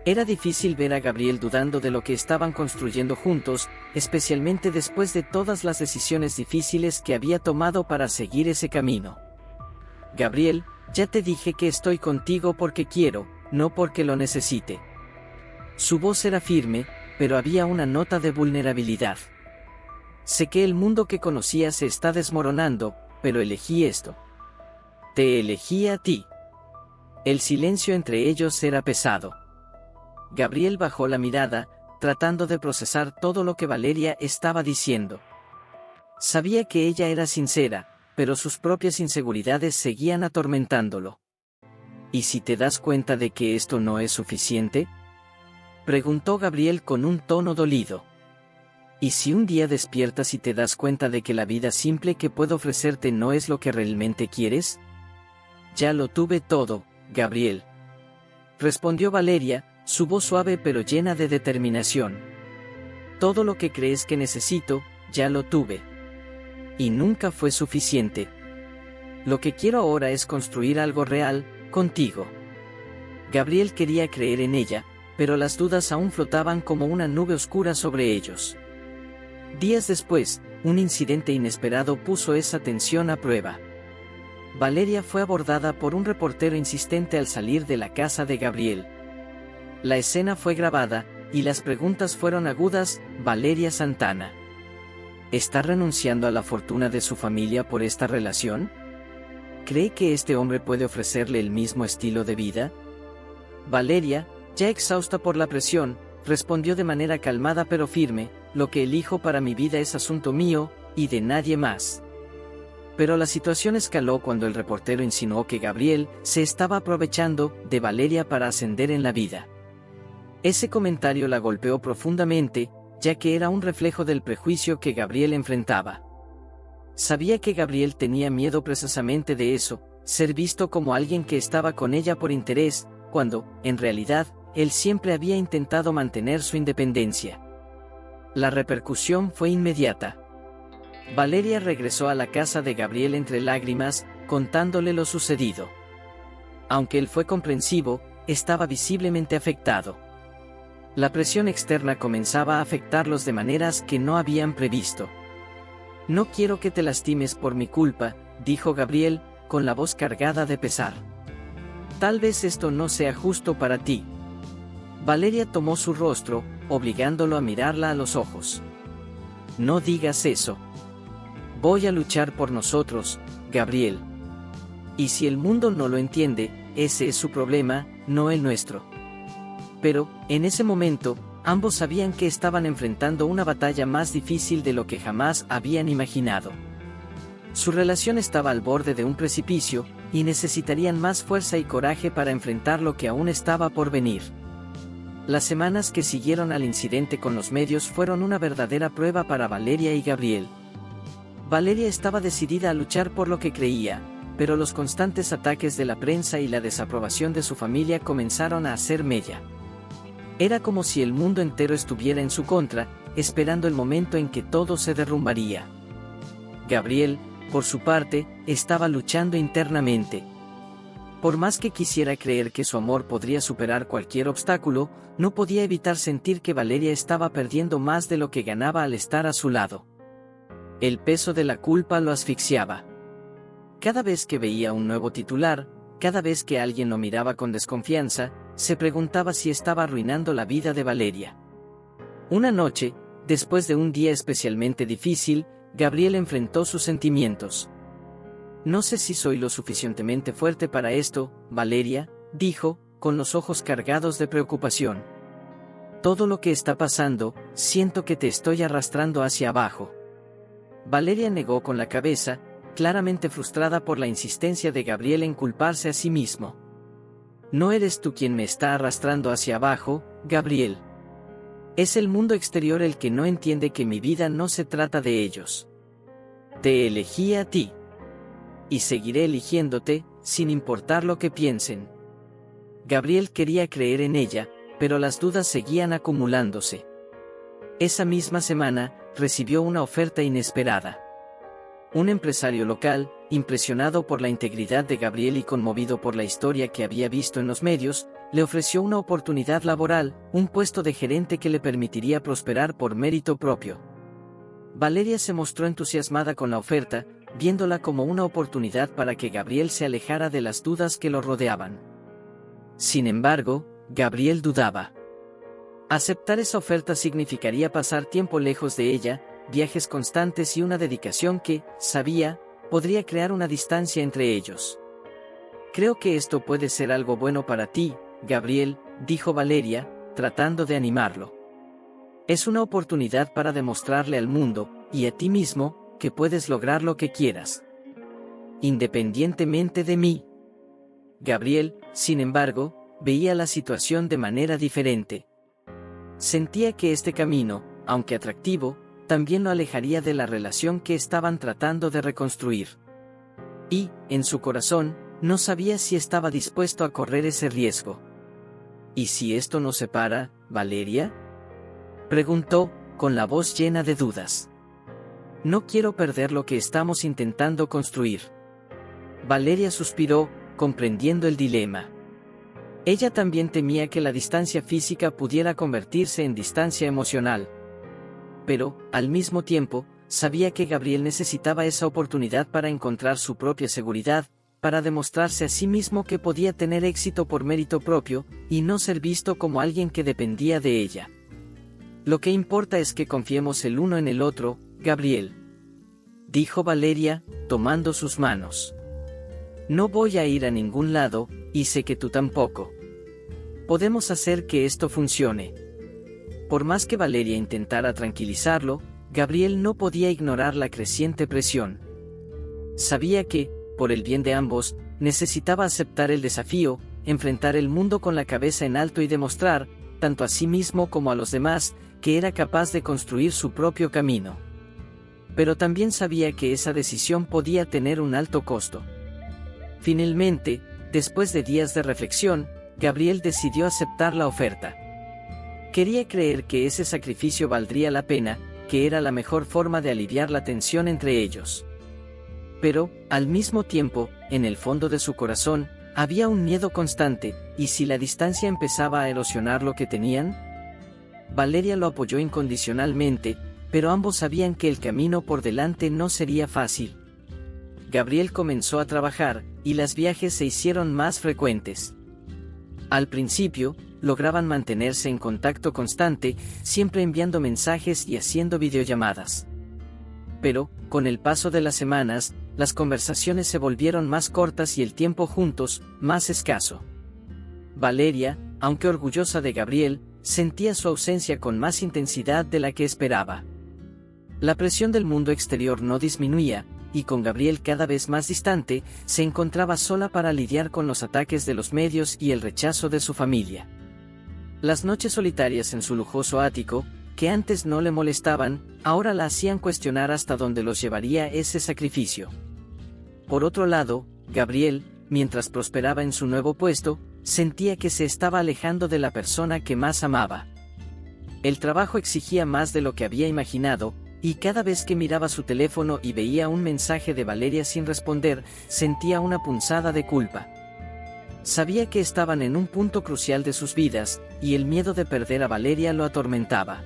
[SPEAKER 1] Era difícil ver a Gabriel dudando de lo que estaban construyendo juntos, especialmente después de todas las decisiones difíciles que había tomado para seguir ese camino. Gabriel, ya te dije que estoy contigo porque quiero, no porque lo necesite. Su voz era firme, pero había una nota de vulnerabilidad. Sé que el mundo que conocía se está desmoronando, pero elegí esto. Te elegí a ti. El silencio entre ellos era pesado. Gabriel bajó la mirada, tratando de procesar todo lo que Valeria estaba diciendo. Sabía que ella era sincera, pero sus propias inseguridades seguían atormentándolo. ¿Y si te das cuenta de que esto no es suficiente?, preguntó Gabriel con un tono dolido. ¿Y si un día despiertas y te das cuenta de que la vida simple que puedo ofrecerte no es lo que realmente quieres? Ya lo tuve todo, Gabriel, respondió Valeria, su voz suave pero llena de determinación. Todo lo que crees que necesito, ya lo tuve. Y nunca fue suficiente. Lo que quiero ahora es construir algo real, contigo. Gabriel quería creer en ella, pero las dudas aún flotaban como una nube oscura sobre ellos. Días después, un incidente inesperado puso esa tensión a prueba. Valeria fue abordada por un reportero insistente al salir de la casa de Gabriel. La escena fue grabada, y las preguntas fueron agudas. Valeria Santana. ¿Está renunciando a la fortuna de su familia por esta relación? ¿Cree que este hombre puede ofrecerle el mismo estilo de vida? Valeria, ya exhausta por la presión, respondió de manera calmada pero firme: lo que elijo para mi vida es asunto mío, y de nadie más. Pero la situación escaló cuando el reportero insinuó que Gabriel se estaba aprovechando de Valeria para ascender en la vida. Ese comentario la golpeó profundamente, ya que era un reflejo del prejuicio que Gabriel enfrentaba. Sabía que Gabriel tenía miedo precisamente de eso, ser visto como alguien que estaba con ella por interés, cuando, en realidad, él siempre había intentado mantener su independencia. La repercusión fue inmediata. Valeria regresó a la casa de Gabriel entre lágrimas, contándole lo sucedido. Aunque él fue comprensivo, estaba visiblemente afectado. La presión externa comenzaba a afectarlos de maneras que no habían previsto. No quiero que te lastimes por mi culpa, dijo Gabriel, con la voz cargada de pesar. Tal vez esto no sea justo para ti. Valeria tomó su rostro, obligándolo a mirarla a los ojos. No digas eso. Voy a luchar por nosotros, Gabriel. Y si el mundo no lo entiende, ese es su problema, no el nuestro. Pero, en ese momento, ambos sabían que estaban enfrentando una batalla más difícil de lo que jamás habían imaginado. Su relación estaba al borde de un precipicio, y necesitarían más fuerza y coraje para enfrentar lo que aún estaba por venir. Las semanas que siguieron al incidente con los medios fueron una verdadera prueba para Valeria y Gabriel. Valeria estaba decidida a luchar por lo que creía, pero los constantes ataques de la prensa y la desaprobación de su familia comenzaron a hacer mella. Era como si el mundo entero estuviera en su contra, esperando el momento en que todo se derrumbaría. Gabriel, por su parte, estaba luchando internamente. Por más que quisiera creer que su amor podría superar cualquier obstáculo, no podía evitar sentir que Valeria estaba perdiendo más de lo que ganaba al estar a su lado. El peso de la culpa lo asfixiaba. Cada vez que veía un nuevo titular, cada vez que alguien lo miraba con desconfianza, se preguntaba si estaba arruinando la vida de Valeria. Una noche, después de un día especialmente difícil, Gabriel enfrentó sus sentimientos. No sé si soy lo suficientemente fuerte para esto, Valeria, dijo, con los ojos cargados de preocupación. Todo lo que está pasando, siento que te estoy arrastrando hacia abajo. Valeria negó con la cabeza, claramente frustrada por la insistencia de Gabriel en culparse a sí mismo. No eres tú quien me está arrastrando hacia abajo, Gabriel. Es el mundo exterior el que no entiende que mi vida no se trata de ellos. Te elegí a ti. Y seguiré eligiéndote, sin importar lo que piensen. Gabriel quería creer en ella, pero las dudas seguían acumulándose. Esa misma semana, recibió una oferta inesperada. Un empresario local, impresionado por la integridad de Gabriel y conmovido por la historia que había visto en los medios, le ofreció una oportunidad laboral, un puesto de gerente que le permitiría prosperar por mérito propio. Valeria se mostró entusiasmada con la oferta, viéndola como una oportunidad para que Gabriel se alejara de las dudas que lo rodeaban. Sin embargo, Gabriel dudaba. Aceptar esa oferta significaría pasar tiempo lejos de ella, viajes constantes y una dedicación que, sabía, podría crear una distancia entre ellos. Creo que esto puede ser algo bueno para ti, Gabriel, dijo Valeria, tratando de animarlo. Es una oportunidad para demostrarle al mundo, y a ti mismo, que puedes lograr lo que quieras. Independientemente de mí. Gabriel, sin embargo, veía la situación de manera diferente. Sentía que este camino, aunque atractivo, también lo alejaría de la relación que estaban tratando de reconstruir. Y, en su corazón, no sabía si estaba dispuesto a correr ese riesgo. ¿Y si esto nos separa, Valeria?, preguntó, con la voz llena de dudas. No quiero perder lo que estamos intentando construir. Valeria suspiró, comprendiendo el dilema. Ella también temía que la distancia física pudiera convertirse en distancia emocional. Pero, al mismo tiempo, sabía que Gabriel necesitaba esa oportunidad para encontrar su propia seguridad, para demostrarse a sí mismo que podía tener éxito por mérito propio, y no ser visto como alguien que dependía de ella. Lo que importa es que confiemos el uno en el otro, Gabriel. Dijo Valeria, tomando sus manos. No voy a ir a ningún lado, y sé que tú tampoco. Podemos hacer que esto funcione. Por más que Valeria intentara tranquilizarlo, Gabriel no podía ignorar la creciente presión. Sabía que, por el bien de ambos, necesitaba aceptar el desafío, enfrentar el mundo con la cabeza en alto y demostrar, tanto a sí mismo como a los demás, que era capaz de construir su propio camino. Pero también sabía que esa decisión podía tener un alto costo. Finalmente, después de días de reflexión, Gabriel decidió aceptar la oferta. Quería creer que ese sacrificio valdría la pena, que era la mejor forma de aliviar la tensión entre ellos. Pero, al mismo tiempo, en el fondo de su corazón, había un miedo constante, ¿y si la distancia empezaba a erosionar lo que tenían? Valeria lo apoyó incondicionalmente, pero ambos sabían que el camino por delante no sería fácil. Gabriel comenzó a trabajar, y los viajes se hicieron más frecuentes. Al principio, lograban mantenerse en contacto constante, siempre enviando mensajes y haciendo videollamadas. Pero, con el paso de las semanas, las conversaciones se volvieron más cortas y el tiempo juntos, más escaso. Valeria, aunque orgullosa de Gabriel, sentía su ausencia con más intensidad de la que esperaba. La presión del mundo exterior no disminuía, y con Gabriel cada vez más distante, se encontraba sola para lidiar con los ataques de los medios y el rechazo de su familia. Las noches solitarias en su lujoso ático, que antes no le molestaban, ahora la hacían cuestionar hasta dónde los llevaría ese sacrificio. Por otro lado, Gabriel, mientras prosperaba en su nuevo puesto, sentía que se estaba alejando de la persona que más amaba. El trabajo exigía más de lo que había imaginado, y cada vez que miraba su teléfono y veía un mensaje de Valeria sin responder, sentía una punzada de culpa. Sabía que estaban en un punto crucial de sus vidas, y el miedo de perder a Valeria lo atormentaba.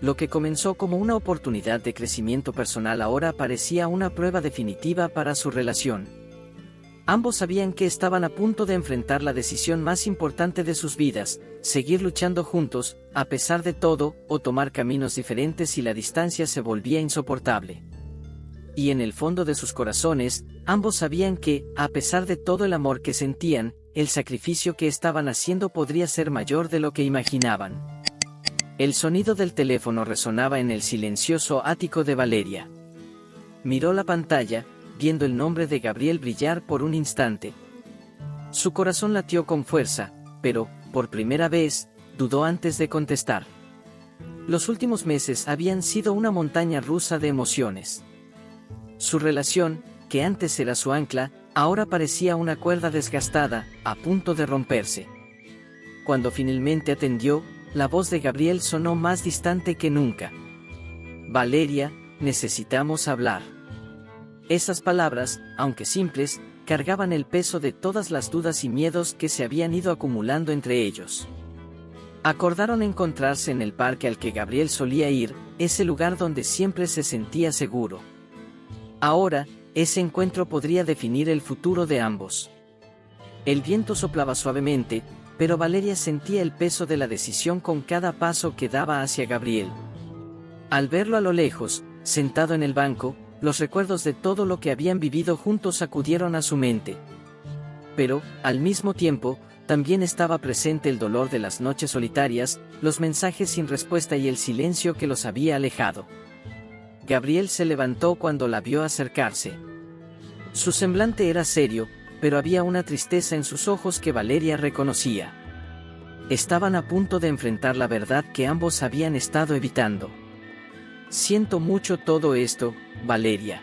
[SPEAKER 1] Lo que comenzó como una oportunidad de crecimiento personal ahora parecía una prueba definitiva para su relación. Ambos sabían que estaban a punto de enfrentar la decisión más importante de sus vidas, seguir luchando juntos, a pesar de todo, o tomar caminos diferentes si la distancia se volvía insoportable. Y en el fondo de sus corazones, ambos sabían que, a pesar de todo el amor que sentían, el sacrificio que estaban haciendo podría ser mayor de lo que imaginaban. El sonido del teléfono resonaba en el silencioso ático de Valeria. Miró la pantalla, viendo el nombre de Gabriel brillar por un instante. Su corazón latió con fuerza, pero, por primera vez, dudó antes de contestar. Los últimos meses habían sido una montaña rusa de emociones. Su relación, que antes era su ancla, ahora parecía una cuerda desgastada, a punto de romperse. Cuando finalmente atendió, la voz de Gabriel sonó más distante que nunca. «Valeria, necesitamos hablar». Esas palabras, aunque simples, cargaban el peso de todas las dudas y miedos que se habían ido acumulando entre ellos. Acordaron encontrarse en el parque al que Gabriel solía ir, ese lugar donde siempre se sentía seguro. Ahora, ese encuentro podría definir el futuro de ambos. El viento soplaba suavemente, pero Valeria sentía el peso de la decisión con cada paso que daba hacia Gabriel. Al verlo a lo lejos, sentado en el banco, los recuerdos de todo lo que habían vivido juntos acudieron a su mente. Pero, al mismo tiempo, también estaba presente el dolor de las noches solitarias, los mensajes sin respuesta y el silencio que los había alejado. Gabriel se levantó cuando la vio acercarse. Su semblante era serio, pero había una tristeza en sus ojos que Valeria reconocía. Estaban a punto de enfrentar la verdad que ambos habían estado evitando. «Siento mucho todo esto, Valeria».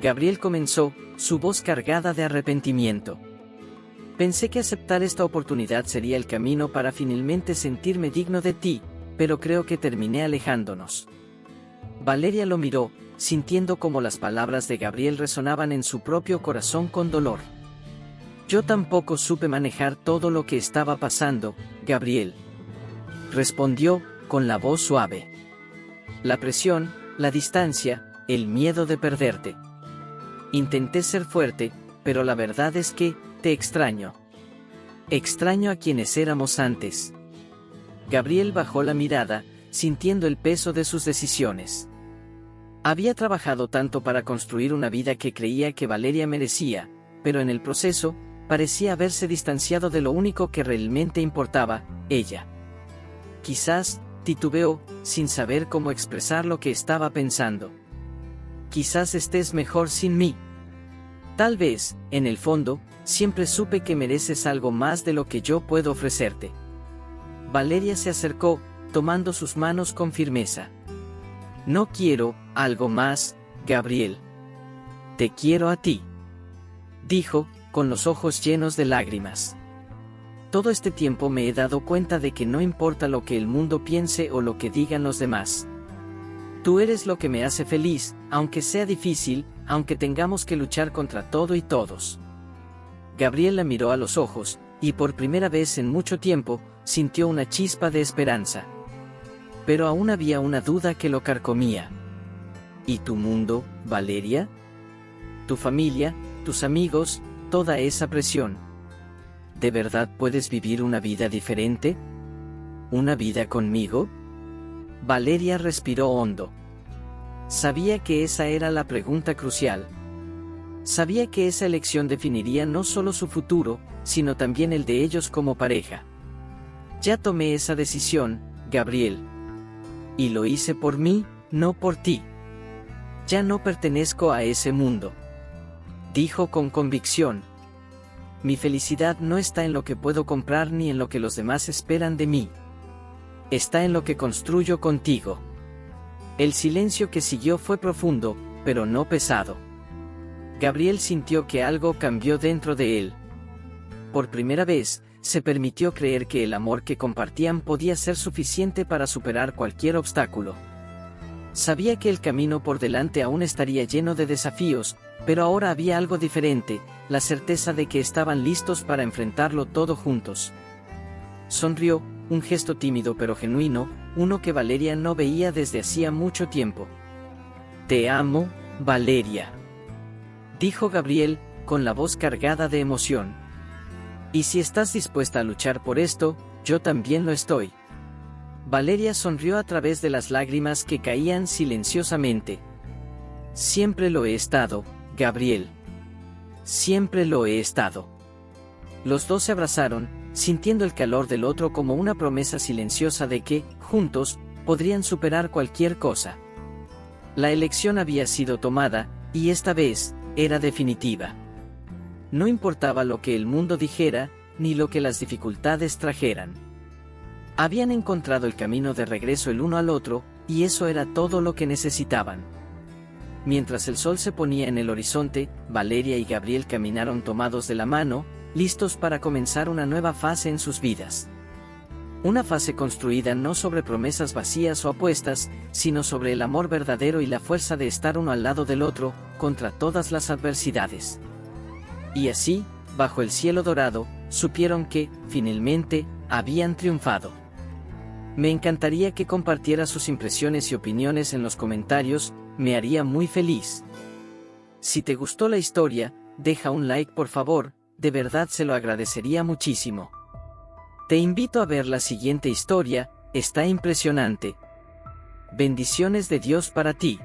[SPEAKER 1] Gabriel comenzó, su voz cargada de arrepentimiento. «Pensé que aceptar esta oportunidad sería el camino para finalmente sentirme digno de ti, pero creo que terminé alejándonos». Valeria lo miró, sintiendo cómo las palabras de Gabriel resonaban en su propio corazón con dolor. «Yo tampoco supe manejar todo lo que estaba pasando, Gabriel», respondió, con la voz suave. «La presión, la distancia, el miedo de perderte. Intenté ser fuerte, pero la verdad es que, te extraño. Extraño a quienes éramos antes». Gabriel bajó la mirada, sintiendo el peso de sus decisiones. Había trabajado tanto para construir una vida que creía que Valeria merecía, pero en el proceso, parecía haberse distanciado de lo único que realmente importaba, ella. Quizás, titubeó, sin saber cómo expresar lo que estaba pensando. «Quizás estés mejor sin mí. Tal vez, en el fondo, siempre supe que mereces algo más de lo que yo puedo ofrecerte». Valeria se acercó, tomando sus manos con firmeza. «No quiero algo más, Gabriel. Te quiero a ti», dijo, con los ojos llenos de lágrimas. «Todo este tiempo me he dado cuenta de que no importa lo que el mundo piense o lo que digan los demás. Tú eres lo que me hace feliz, aunque sea difícil, aunque tengamos que luchar contra todo y todos». Gabriel la miró a los ojos, y por primera vez en mucho tiempo, sintió una chispa de esperanza. Pero aún había una duda que lo carcomía. «¿Y tu mundo, Valeria? Tu familia, tus amigos, toda esa presión? ¿De verdad puedes vivir una vida diferente? ¿Una vida conmigo?». Valeria respiró hondo. Sabía que esa era la pregunta crucial. Sabía que esa elección definiría no solo su futuro, sino también el de ellos como pareja. «Ya tomé esa decisión, Gabriel. Y lo hice por mí, no por ti. Ya no pertenezco a ese mundo», dijo con convicción. «Mi felicidad no está en lo que puedo comprar ni en lo que los demás esperan de mí. Está en lo que construyo contigo». El silencio que siguió fue profundo, pero no pesado. Gabriel sintió que algo cambió dentro de él. Por primera vez, se permitió creer que el amor que compartían podía ser suficiente para superar cualquier obstáculo. Sabía que el camino por delante aún estaría lleno de desafíos, pero ahora había algo diferente, la certeza de que estaban listos para enfrentarlo todo juntos. Sonrió, un gesto tímido pero genuino, uno que Valeria no veía desde hacía mucho tiempo. «Te amo, Valeria», dijo Gabriel, con la voz cargada de emoción. «Y si estás dispuesta a luchar por esto, yo también lo estoy». Valeria sonrió a través de las lágrimas que caían silenciosamente. «Siempre lo he estado, Gabriel. Siempre lo he estado». Los dos se abrazaron, sintiendo el calor del otro como una promesa silenciosa de que, juntos, podrían superar cualquier cosa. La elección había sido tomada, y esta vez, era definitiva. No importaba lo que el mundo dijera, ni lo que las dificultades trajeran. Habían encontrado el camino de regreso el uno al otro, y eso era todo lo que necesitaban. Mientras el sol se ponía en el horizonte, Valeria y Gabriel caminaron tomados de la mano, listos para comenzar una nueva fase en sus vidas. Una fase construida no sobre promesas vacías o apuestas, sino sobre el amor verdadero y la fuerza de estar uno al lado del otro, contra todas las adversidades. Y así, bajo el cielo dorado, supieron que, finalmente, habían triunfado. Me encantaría que compartiera sus impresiones y opiniones en los comentarios, me haría muy feliz. Si te gustó la historia, deja un like por favor, de verdad se lo agradecería muchísimo. Te invito a ver la siguiente historia, está impresionante. Bendiciones de Dios para ti.